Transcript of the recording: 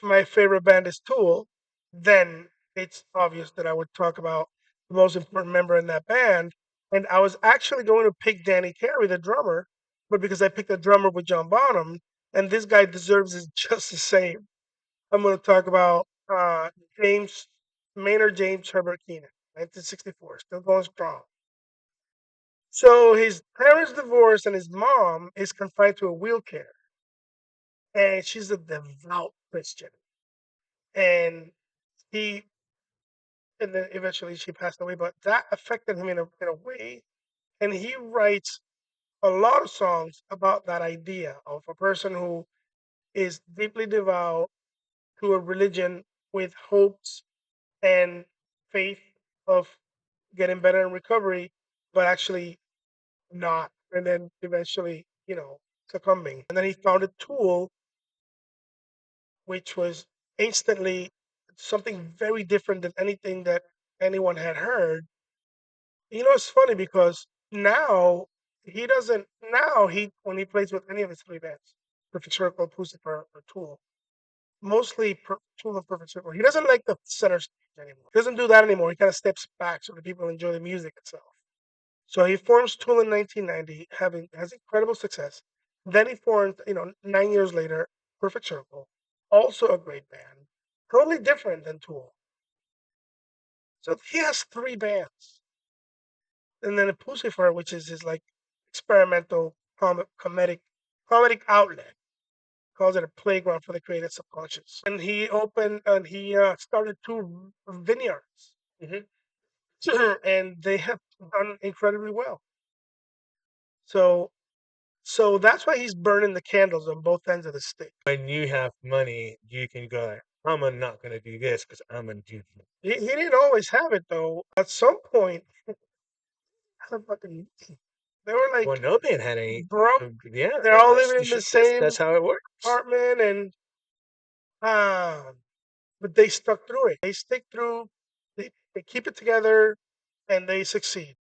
my favorite band is Tool, then it's obvious that I would talk about the most important member in that band. And I was actually going to pick Danny Carey, the drummer, but because I picked a drummer with John Bonham, and this guy deserves it just the same. I'm going to talk about James Maynard James Herbert Keenan, 1964, still going strong. So his parents divorced, and his mom is confined to a wheelchair, and she's a devout Christian. And he, and then eventually she passed away, but that affected him in a way, and he writes a lot of songs about that idea of a person who is deeply devout to a religion with hopes and faith of getting better in recovery, but actually not, and then eventually, succumbing. And then he found a Tool, which was instantly something very different than anything that anyone had heard. It's funny because now he doesn't. Now he when he plays with any of his three bands, Perfect Circle, Puscifer, or Tool, mostly Tool and Perfect Circle. He doesn't like the center stage anymore. He doesn't do that anymore. He kind of steps back so that people enjoy the music itself. So he forms Tool in 1990, has incredible success. Then he formed, 9 years later, Perfect Circle, also a great band, totally different than Tool. So he has three bands, and then a Pucifer, which is his like experimental comedic outlet, calls it a playground for the creative subconscious. And he started two vineyards, hmm and they have done incredibly well. So So that's why he's burning the candles on both ends of the stick. When you have money, you can go, I'm not going to do this because I'm going to do this. He didn't always have it though. At some point, they were Well, like no man had any. broke. Yeah, They're all that's living in the that's same how it works. apartment, and um, but they stuck through it. They stick through. They keep it together, and they succeed.